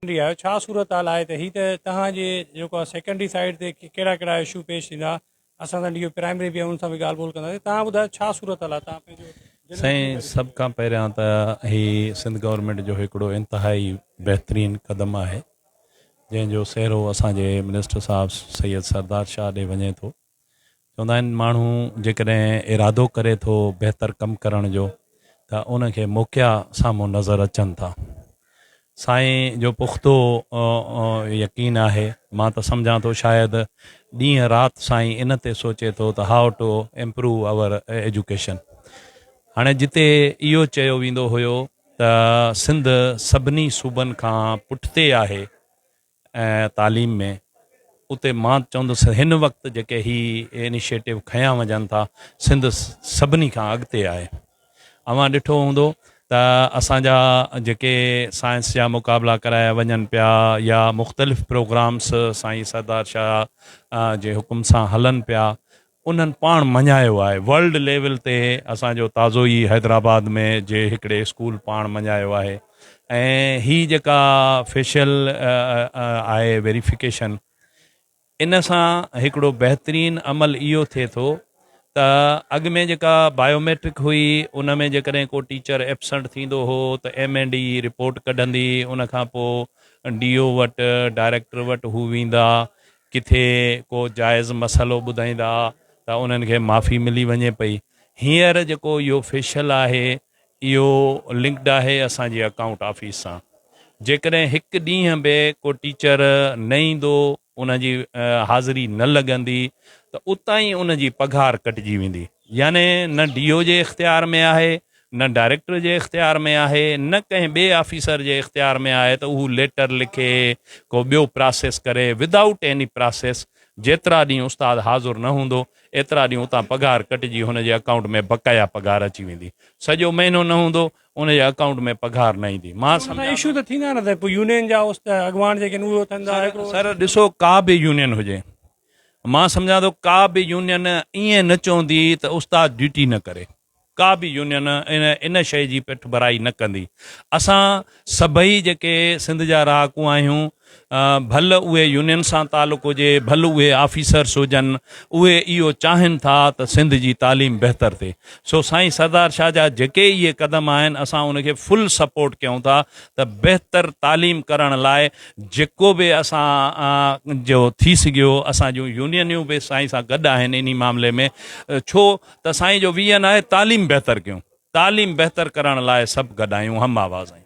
आयो छा सूरत हाल आहे त हीअ त तव्हांजे जेको आहे सेकेंडरी साइड ते कहिड़ा कहिड़ा इशू पेश थींदा असां सां इहो प्राइमरी बि आहे उन सां बि ॻाल्हि ॿोल कंदासीं तव्हां ॿुधायो छा सूरत हाल आहे तव्हां पंहिंजो साईं सभ खां पहिरियां त हीअ सिंध गवर्नमेंट जो हिकिड़ो इंतिहाई बहितरीनु क़दम आहे जंहिंजो सेहरो असांजे मिनिस्टर साहिबु सैयद सरदार शाह ॾे वञे थो। चवंदा आहिनि माण्हू जेकॾहिं इरादो करे थो बहितर कमु करण जो त उनखे मौक़िया साम्हूं नज़र अचनि था। साईं जो पुख़्तो यकीन आहे। मां त सम्झां थो शायदि ॾींहं राति साईं इन ते सोचे थो त हाउ टू इम्प्रूव आवर एजुकेशन। हाणे जिते इहो चयो वेंदो हुयो त सिंध सभिनी सूबनि खां पुठिते आहे ऐं तालीम में, उते मां चवंदुसि हिन वक़्तु जेके ही इनिशिएटिव खयां वञनि था सिंध सभिनी खां अॻिते आहे। अवां ॾिठो हूंदो त असांजा जेके साइंस जा मुक़ाबला कराया वञनि पिया या मुख़्तलिफ़ प्रोग्राम्स साईं सरदार शाह जे हुकुम सां हलनि पिया, उन्हनि पाण मञायो आहे। वर्ल्ड लेवल ते असांजो ताज़ो ई हैदराबाद में जे हिकिड़े स्कूल पाण मञायो आहे। ऐं ही जेका फेशियल आहे वेरिफिकेशन, इन सां हिकिड़ो बहितरीनु अमल इहो थिए थो त अॻु में जेका बायोमेट्रिक हुई उन में जेकॾहिं को टीचर एबसेंट थींदो हो त MND रिपोर्ट कढंदी, उन खां पोइ DO वटि डायरेक्टर वटि हू वेंदा, किथे को जाइज़ मसइलो ॿुधाईंदा त उन्हनि खे माफ़ी मिली वञे पई। हींअर जेको इहो फेशियल आहे इहो लिंक्ड आहे असांजी अकाउंट ऑफिस सां। जेकॾहिं हिकु ॾींहं बि को टीचर न ईंदो, उनजी हाज़िरी न लॻंदी त उतां ई उनजी पघार कटिजी वेंदी। याने न DO जे इख़्तियार में आहे, न डायरेक्टर जे इख़्तियार में आहे, न कंहिं ॿिए ऑफिसर जे इख़्तियार में आहे त हू लेटर लिखे को ॿियो प्रोसेस करे। विदाउट एनी प्रोसेस जेतिरा ॾींहं उस्ताद हाज़ुर न हूंदो एतिरा ॾींहं उतां पघार कटिजी हुनजे अकाउंट में बक़ाया पघार अची वेंदी। सॼो महीनो न हूंदो उनजे अकाउंट में पघार न ईंदी। मां इशू त थींदा न त पोइ यूनियन जा अॻवान जेके उहो थींदा। सर ॾिसो, का बि यूनियन हुजे, मां सम्झां थो का बि यूनियन ईअं न चवंदी त उस्ताद ड्यूटी न करे। का बि यूनियन इन शइ जी पिठ भराई न कंदी। असां सभई जेके सिंध जा रहाकू आहियूं, भले उहे यूनियन सां तालुक़ु हुजे, भले उहे ऑफिसर्स हुजनि, उहे इहो चाहिनि था त सिंध जी तालीम बहितर थिए। सो साईं सरदार शाह जा जेके इहे क़दम आहिनि असां उनखे फुल सपोर्ट कयूं था त बहितर तालीम करण लाइ जेको बि असां जो थी सघियो, असांजूं यूनियनियूं बि साईं सां गॾु आहिनि इन मामले में। छो त साईं जो विजन आहे तालीम बहितर कयूं, तालीम बहितर करण लाइ सभु गॾु आहियूं, हम आवाज़ आहियूं।